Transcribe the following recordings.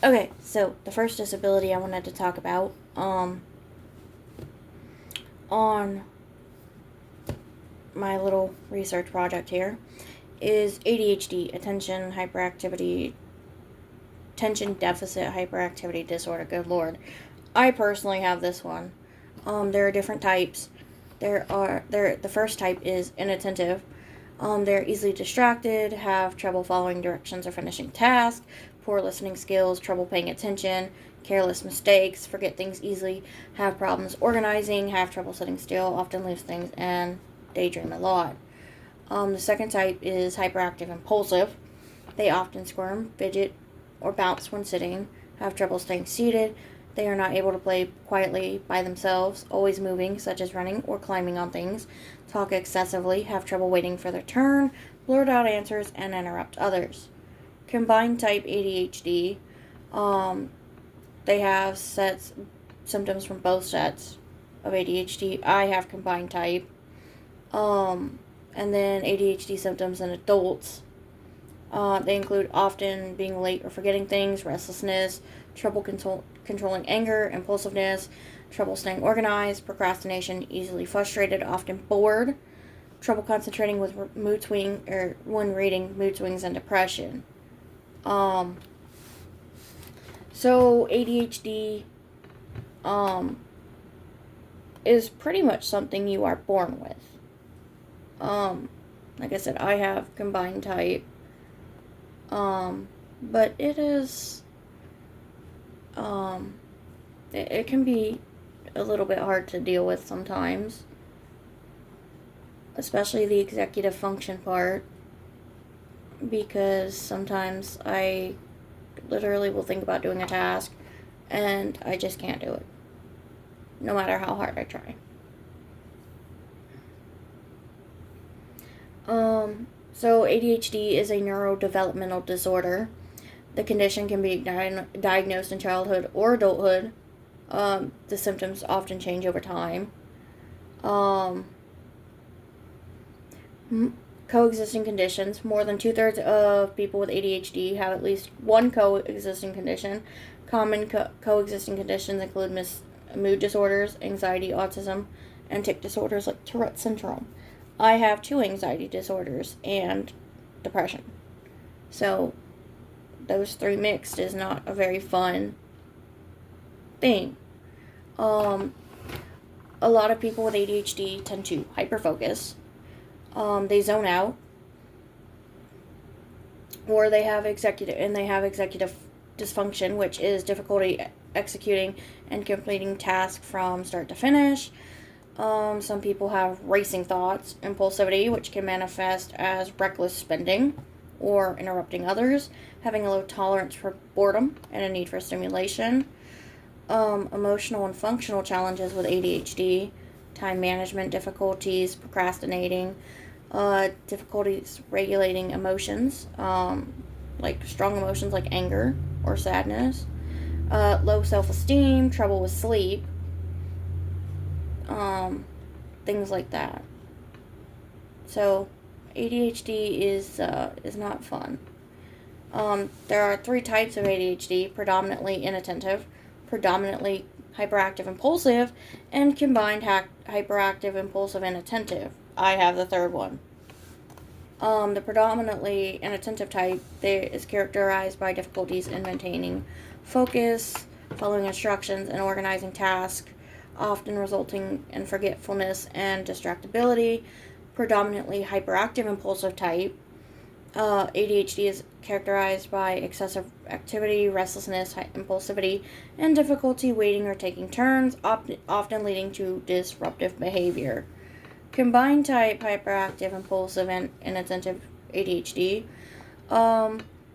Okay, so the first disability I wanted to talk about, on my little research project here, is ADHD, attention deficit hyperactivity disorder. Good lord. I personally have this one. There are different types. The first type is inattentive. They're easily distracted, have trouble following directions or finishing tasks, poor listening skills, trouble paying attention, careless mistakes, forget things easily, have problems organizing, have trouble sitting still, often lose things, and daydream a lot. The second type is hyperactive impulsive. They often squirm, fidget, or bounce when sitting, have trouble staying seated. They are not able to play quietly by themselves, always moving, such as running or climbing on things, talk excessively, have trouble waiting for their turn, blurt out answers, and interrupt others. Combined type ADHD, they have symptoms from both sets of ADHD. I have combined type. And then ADHD symptoms in adults. They include often being late or forgetting things, restlessness, trouble controlling anger, impulsiveness, trouble staying organized, procrastination, easily frustrated, often bored, trouble concentrating with when reading, mood swings, and depression. So ADHD is pretty much something you are born with. Like I said, I have combined type. But it is, it can be a little bit hard to deal with sometimes, especially the executive function part, because sometimes I literally will think about doing a task and I just can't do it, no matter how hard I try. So ADHD is a neurodevelopmental disorder. The condition can be diagnosed in childhood or adulthood. The symptoms often change over time. Coexisting conditions. More than 2/3 of people with ADHD have at least one coexisting condition. Common coexisting conditions include mood disorders, anxiety, autism, and tic disorders like Tourette syndrome. I have 2 anxiety disorders and depression. So those 3 mixed is not a very fun thing. A lot of people with ADHD tend to hyperfocus. They zone out, or they have executive dysfunction, which is difficulty executing and completing tasks from start to finish. Some people have racing thoughts, impulsivity, which can manifest as reckless spending or interrupting others, having a low tolerance for boredom and a need for stimulation. Emotional and functional challenges with ADHD, time management difficulties, procrastinating, difficulties regulating emotions, like strong emotions like anger or sadness, low self-esteem, trouble with sleep, things like that. So ADHD is not fun. There are 3 types of ADHD: predominantly inattentive, predominantly hyperactive impulsive, and combined hyperactive impulsive inattentive. I have the third one. The predominantly inattentive type is characterized by difficulties in maintaining focus, following instructions, and organizing tasks, often resulting in forgetfulness and distractibility. Predominantly hyperactive impulsive type, ADHD is characterized by excessive activity, restlessness, impulsivity, and difficulty waiting or taking turns, often leading to disruptive behavior. Combined type hyperactive impulsive and inattentive ADHD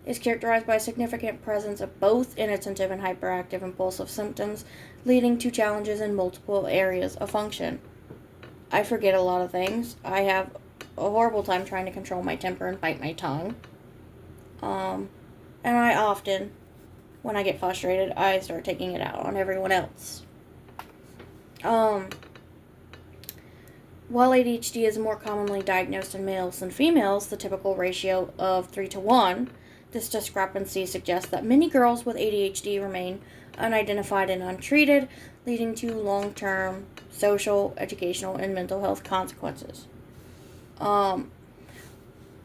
is characterized by a significant presence of both inattentive and hyperactive impulsive symptoms, leading to challenges in multiple areas of function. I forget a lot of things. I have a horrible time trying to control my temper and bite my tongue. And I often, when I get frustrated, I start taking it out on everyone else. While ADHD is more commonly diagnosed in males than females, the typical ratio of 3 to 1, This discrepancy suggests that many girls with ADHD remain unidentified and untreated, leading to long-term social, educational, and mental health consequences. A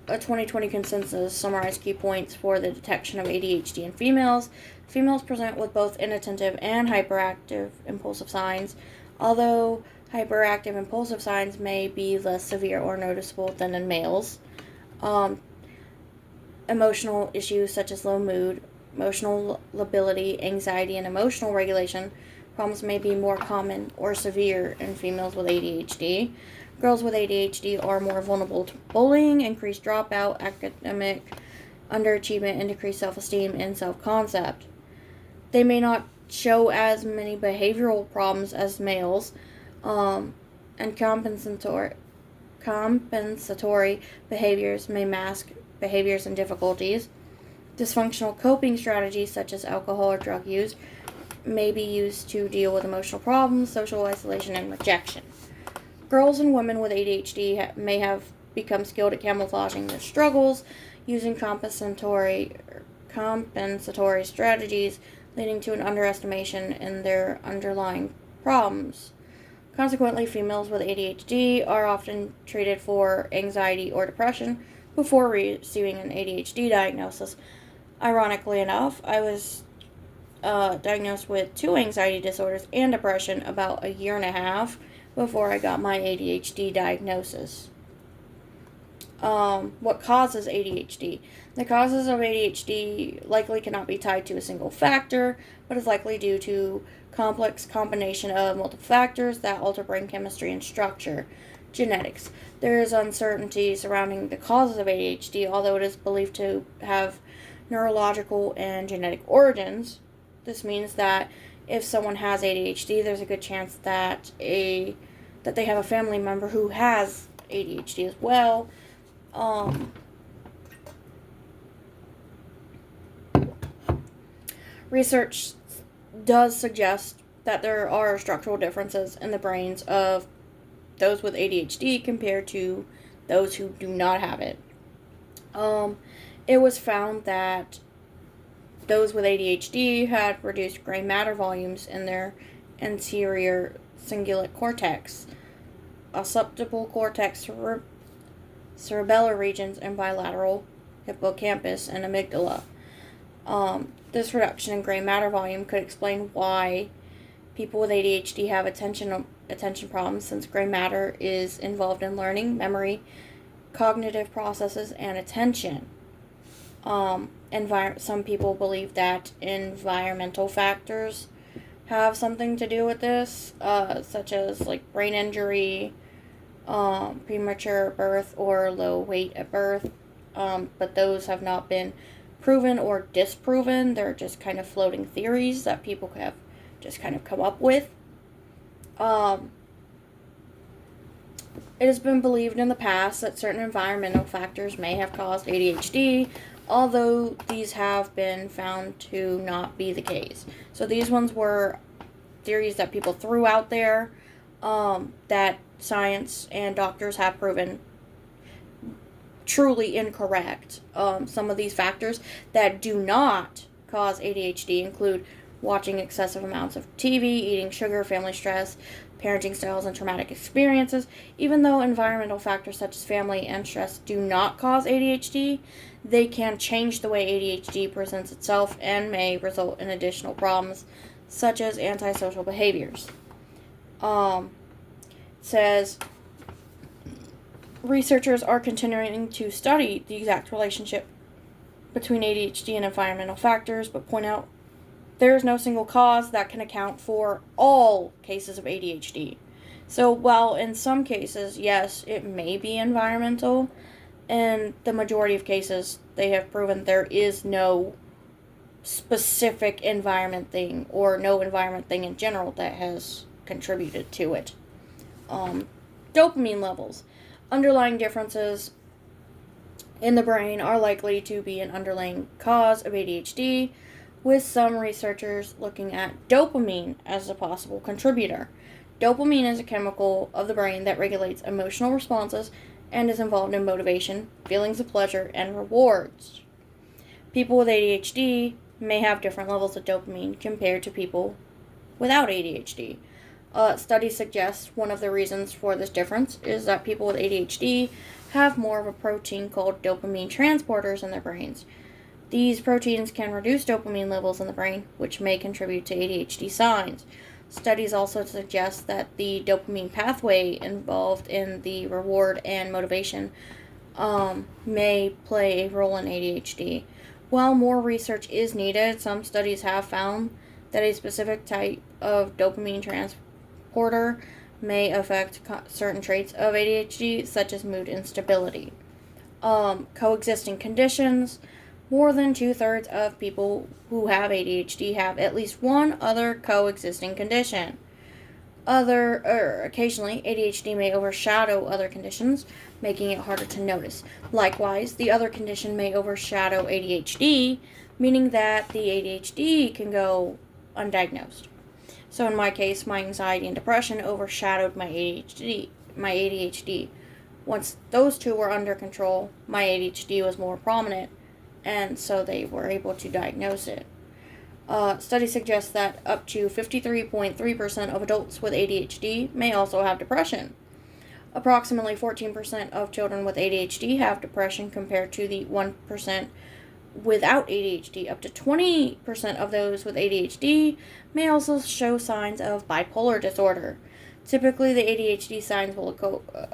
2020 consensus summarized key points for the detection of ADHD in females. Females present with both inattentive and hyperactive impulsive signs, although hyperactive impulsive signs may be less severe or noticeable than in males. Emotional issues such as low mood, emotional lability, anxiety, and emotional regulation problems may be more common or severe in females with ADHD. Girls with ADHD are more vulnerable to bullying, increased dropout, academic underachievement, and decreased self-esteem and self-concept. They may not show as many behavioral problems as males, and compensatory behaviors may mask behaviors and difficulties. Dysfunctional coping strategies such as alcohol or drug use may be used to deal with emotional problems, social isolation, and rejection. Girls and women with ADHD may have become skilled at camouflaging their struggles, using compensatory strategies, leading to an underestimation in their underlying problems. Consequently, females with ADHD are often treated for anxiety or depression before receiving an ADHD diagnosis. Ironically enough, I was diagnosed with 2 anxiety disorders and depression about a year and a half before I got my ADHD diagnosis. What causes ADHD? The causes of ADHD likely cannot be tied to a single factor, but is likely due to complex combination of multiple factors that alter brain chemistry and structure. Genetics. There is uncertainty surrounding the causes of ADHD, although it is believed to have neurological and genetic origins. This means that if someone has ADHD, there's a good chance that they have a family member who has ADHD as well. Research does suggest that there are structural differences in the brains of those with ADHD compared to those who do not have it. It was found that those with ADHD had reduced gray matter volumes in their anterior cingulate cortex, occipital cortex, cerebellar regions, and bilateral hippocampus and amygdala. This reduction in gray matter volume could explain why people with ADHD have attention problems, since gray matter is involved in learning, memory, cognitive processes, and attention. Some people believe that environmental factors have something to do with this, such as like brain injury, premature birth, or low weight at birth. But those have not been proven or disproven. They're just kind of floating theories that people have just kind of come up with. It has been believed in the past that certain environmental factors may have caused ADHD, although these have been found to not be the case. So these ones were theories that people threw out there, that science and doctors have proven truly incorrect. Some of these factors that do not cause ADHD include watching excessive amounts of TV, eating sugar, family stress, parenting styles, and traumatic experiences. Even though environmental factors such as family and stress do not cause ADHD, they can change the way ADHD presents itself and may result in additional problems such as antisocial behaviors. Says researchers are continuing to study the exact relationship between ADHD and environmental factors, but point out there is no single cause that can account for all cases of ADHD. So while in some cases, yes, it may be environmental, in the majority of cases, they have proven there is no specific environment thing or no environment thing in general that has contributed to it. Dopamine levels. Underlying differences in the brain are likely to be an underlying cause of ADHD, with some researchers looking at dopamine as a possible contributor. Dopamine is a chemical of the brain that regulates emotional responses and is involved in motivation, feelings of pleasure, and rewards. People with ADHD may have different levels of dopamine compared to people without ADHD. Studies suggest one of the reasons for this difference is that people with ADHD have more of a protein called dopamine transporters in their brains. These proteins can reduce dopamine levels in the brain, which may contribute to ADHD signs. Studies also suggest that the dopamine pathway involved in the reward and motivation may play a role in ADHD. While more research is needed, some studies have found that a specific type of dopamine transporter may affect certain traits of ADHD, such as mood instability. Coexisting conditions. More than 2/3 of people who have ADHD have at least one other coexisting condition. Occasionally, ADHD may overshadow other conditions, making it harder to notice. Likewise, the other condition may overshadow ADHD, meaning that the ADHD can go undiagnosed. So in my case, my anxiety and depression overshadowed my ADHD. Once those two were under control, my ADHD was more prominent, and so they were able to diagnose it. Studies suggest that up to 53.3% of adults with ADHD may also have depression. Approximately 14% of children with ADHD have depression compared to the 1% without ADHD. Up to 20% of those with ADHD may also show signs of bipolar disorder. Typically, the ADHD signs will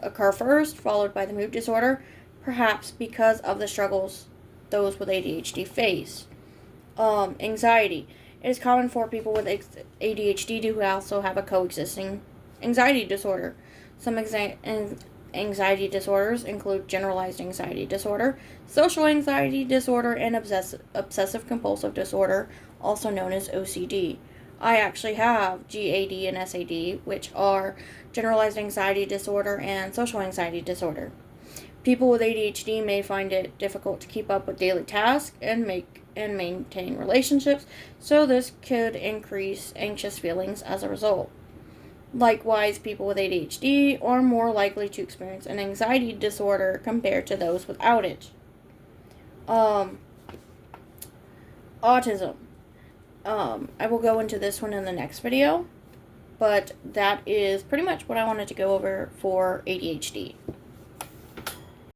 occur first, followed by the mood disorder, perhaps because of the struggles those with ADHD face. Anxiety. It is common for people with ADHD to also have a coexisting anxiety disorder. Some anxiety disorders include generalized anxiety disorder, social anxiety disorder, and obsessive compulsive disorder, also known as OCD. I actually have GAD and SAD, which are generalized anxiety disorder and social anxiety disorder. People with ADHD may find it difficult to keep up with daily tasks and maintain relationships, so this could increase anxious feelings as a result. Likewise, people with ADHD are more likely to experience an anxiety disorder compared to those without it. Autism. I will go into this one in the next video, but that is pretty much what I wanted to go over for ADHD.